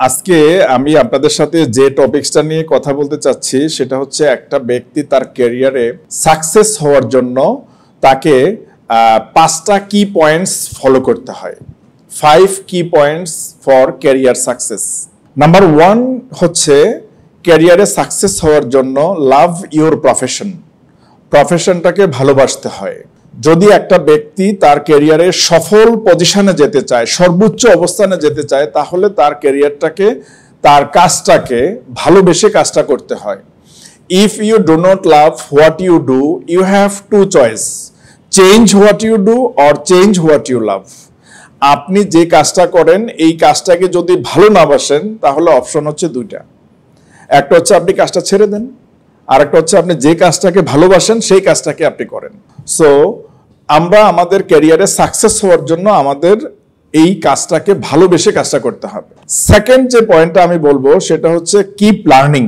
আজকে আমি আপনাদের সাথে যে টপিকসটা নিয়ে কথা বলতে চাচ্ছি সেটা হচ্ছে একটা ব্যক্তি তার ক্যারিয়ারে সাকসেস হওয়ার জন্য তাকে 5টা কি পয়েন্টস ফলো করতে হয়। 5 কি points for career success. Number 1 হচ্ছে ক্যারিয়ারে সাকসেস হওয়ার জন্য লাভ ইওর প্রফেশন। প্রফেশনটাকে ভালোবাসতে হয়। যদি একটা ব্যক্তি তার ক্যারিয়ারে সফল পজিশনে যেতে চায়, সর্বোচ্চ অবস্থানে যেতে চায়, তাহলে তার ক্যারিয়ারটাকে, তার কাজটাকে ভালোবেসে কাজটা করতে হয়। If you do not love what you do, you have two choice, change what you do or change what you love. আপনি যে কাজটা করেন এই কাজটাকে যদি ভালো না বাসেন তাহলে অপশন হচ্ছে দুইটা। একটা হচ্ছে আপনি কাজটা ছেড়ে দেন, আর একটা হচ্ছে আপনি যে কাজটাকে ভালোবাসেন সেই কাজটাকে আপনি করেন। সো আমরা আমাদের ক্যারিয়ারে সাকসেস হওয়ার জন্য আমাদের এই কাজটাকে ভালোবেসে কাজটা করতে হবে। সেকেন্ড যে পয়েন্টটা আমি বলবো সেটা হচ্ছে কিপ লার্নিং।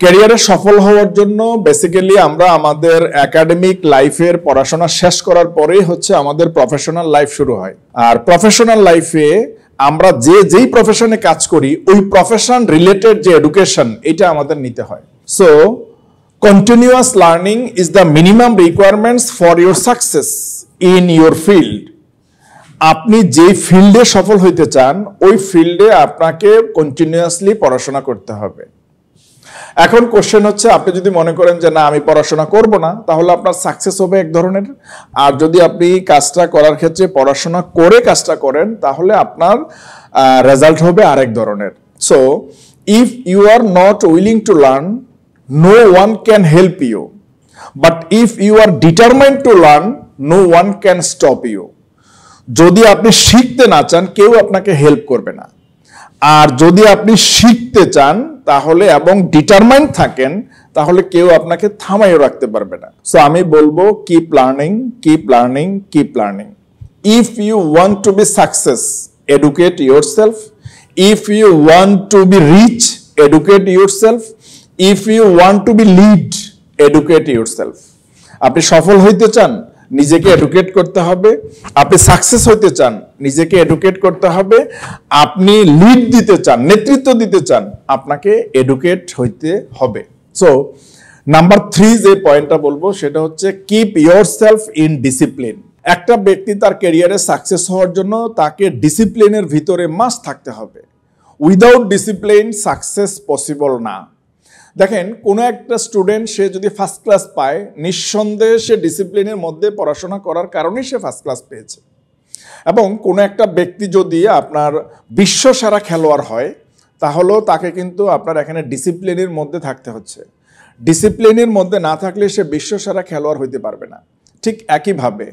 ক্যারিয়ারে সফল হওয়ার জন্য বেসিক্যালি আমরা আমাদের একাডেমিক লাইফের পড়াশোনা শেষ করার পরেই হচ্ছে আমাদের প্রফেশনাল লাইফ শুরু হয়। আর প্রফেশনাল লাইফে আমরা যেই প্রফেশনে কাজ করি ওই প্রফেশন রিলেটেড যে এডুকেশন এটা আমাদের নিতে হয়। So continuous learning is the minimum requirements for your success in your field. আপনি যে ফিল্ডে সফল হইতে চান ওই ফিল্ডে আপনাকে কন্টিনিউয়াসলি পড়াশোনা করতে হবে। এখন কোশ্চেন হচ্ছে, আপনি যদি মনে করেন যে না আমি পড়াশোনা করব না, তাহলে আপনার সাকসেস হবে এক ধরনের, আর যদি আপনি কাজটা করার ক্ষেত্রে পড়াশোনা করে কাজটা করেন তাহলে আপনার রেজাল্ট হবে আরেক ধরনের। So if you are not willing to learn, no one can help you, but if you are determined to learn, no one can stop you. যদি আপনি শিখতে না চান কেউ আপনাকে হেল্প করবে না, আর যদি আপনি শিখতে চান তাহলে এবং ডিটারমাইন্ড থাকেন তাহলে কেউ আপনাকে থামাইও রাখতে পারবে না। সো আমি বলবো keep learning, keep learning, keep learning. If you want to be success, educate yourself. If you want to be rich, educate yourself. If you want to be lead, educate yourself. আপনি সফল হইতে চান, নিজেকে educate করতে হবে। আপনি success হইতে চান, নিজেকে এডুকেট করতে হবে। আপনি লিড দিতে চান, নেতৃত্ব দিতে চান, আপনাকে এডুকেট হইতে হবে। সো নাম্বার 3 যে পয়েন্টটা বলবো সেটা হচ্ছে কিপ ইয়োরসেলফ ইন ডিসিপ্লিন। একটা ব্যক্তি তার ক্যারিয়ারে সাকসেস হওয়ার জন্য তাকে ডিসিপ্লিনের ভিতরে মাস্ট থাকতে হবে। উইদাউট ডিসিপ্লিন সাকসেস পসিবল না। দেখেন, কোনো একটা স্টুডেন্ট সে যদি ফার্স্ট ক্লাস পায়, নিঃসন্দেহে সে ডিসিপ্লিনের মধ্যে পড়াশোনা করার কারণেই সে ফার্স্ট ক্লাস পেয়েছে। এবং কোনো একটা ব্যক্তি যদি আপনার বিশ্বসেরা খেলোয়াড় হয় তাহলেও তাকে কিন্তু আপনার এখানে ডিসিপ্লিনের মধ্যে থাকতে হচ্ছে। ডিসিপ্লিনের মধ্যে না থাকলে সে বিশ্বসেরা খেলোয়াড় হইতে পারবে না। ঠিক একইভাবে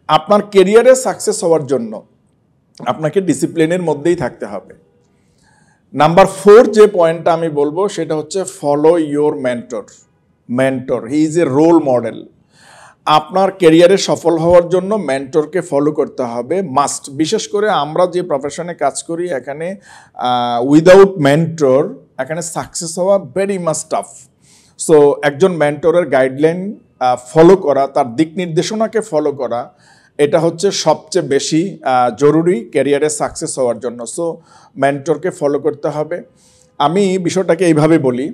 আপনার ক্যারিয়ারে সাকসেস হওয়ার জন্য আপনাকে ডিসিপ্লিনের মধ্যেই থাকতে হবে। নাম্বার 4 যে পয়েন্টটা আমি বলবো সেটা হচ্ছে follow your mentor. Mentor, he is a role model. আপনার ক্যারিয়ারে সফল হওয়ার জন্য মেন্টরকে ফলো করতে হবে মাস্ট। বিশেষ করে আমরা যে প্রফেশনে কাজ করি এখানে উইদাউট মেন্টর এখানে সাকসেস হওয়া ভেরি মাচ টাফ। সো একজন মেন্টরের গাইডলাইন ফলো করা, তার দিক নির্দেশনাকে ফলো করা, এটা হচ্ছে সবচেয়ে বেশি জরুরি ক্যারিয়ারে সাকসেস হওয়ার জন্য। সো মেন্টরকে ফলো করতে হবে। আমি বিষয়টাকে এইভাবে বলি,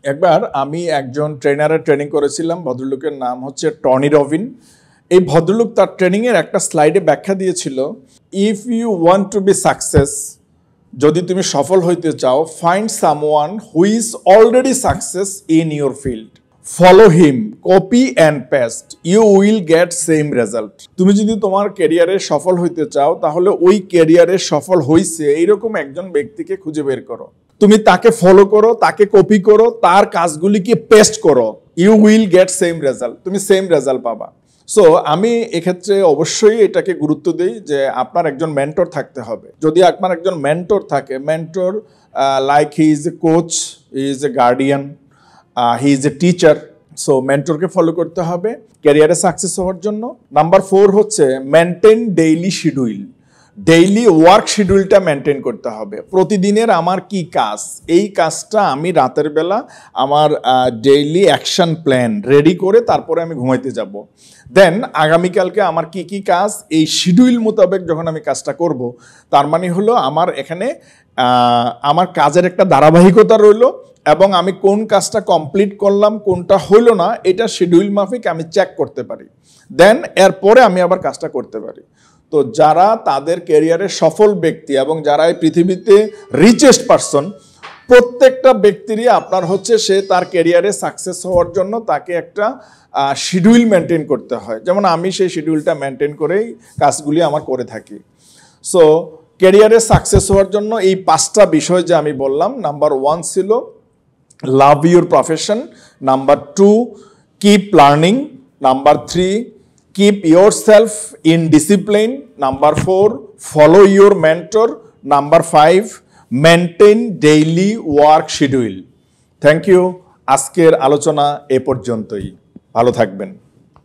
একবার আমি একজন ট্রেনারের ট্রেনিং করেছিলাম, ভদ্রলোকের নাম হচ্ছে টনি রবিন। এই ভদ্রলোক তার ট্রেনিংয়ের একটা স্লাইডে ব্যাখ্যা দিয়েছিল, if you want to be success, যদি তুমি সফল হইতে চাও, find someone who is already success in your field, follow him, copy and paste, you will get same result. তুমি যদি তোমার ক্যারিয়ারে সফল হইতে চাও তাহলে ওই ক্যারিয়ারে সফল হইছে এইরকম একজন ব্যক্তিকে খুঁজে বের করো, তুমি তাকে ফলো করো, তাকে কপি করো, তার কাজগুলিকে পেস্ট করো, you will get same result, তুমি সেম রেজাল্ট পাবা। সো আমি এক্ষেত্রে অবশ্যই এটাকে গুরুত্ব দিই যে আপনার একজন মেন্টর থাকতে হবে। যদি আপনার একজন মেন্টর থাকে, mentor like he is a coach, he is a guardian, he is a teacher. So মেন্টরকে ফলো করতে হবে ক্যারিয়ারে সাকসেস হওয়ার জন্য। নাম্বার 4 হচ্ছে maintain daily schedule. Daily work শিডিউলটা মেনটেন করতে হবে। প্রতিদিনের আমার কি কাজ, এই কাজটা আমি রাতের বেলা আমার ডেইলি অ্যাকশন প্ল্যান রেডি করে তারপরে আমি ঘুমাইতে যাব। দেন আগামীকালকে আমার কি কি কাজ, এই শিডিউল মোতাবেক যখন আমি কাজটা করব, তার মানে হলো আমার এখানে আমার কাজের একটা ধারাবাহিকতা রইল, এবং আমি কোন কাজটা কমপ্লিট করলাম কোনটা হইল না এটা শিডিউল মাফিক আমি চেক করতে পারি। দেন এরপরে আমি আবার কাজটা করতে পারি। তো যারা তাদের ক্যারিয়ারে সফল ব্যক্তি এবং যারা এই পৃথিবীতে রিচেস্ট পারসন, প্রত্যেকটা ব্যক্তিরই আপনার হচ্ছে সে তার ক্যারিয়ারে সাকসেস হওয়ার জন্য তাকে একটা শিডিউল মেনটেন করতে হয়। যেমন আমি সেই শিডিউলটা মেনটেন করেই কাজগুলি আমার করে থাকি। সো ক্যারিয়ারে সাকসেস হওয়ার জন্য এই 5টা বিষয় যে আমি বললাম, নাম্বার 1 ছিল love your profession, number 2 keep learning, number 3 keep yourself in discipline, number 4 follow your mentor, number 5 maintain daily work schedule. Thank you. আজকের আলোচনা এ পর্যন্তই। ভালো থাকবেন।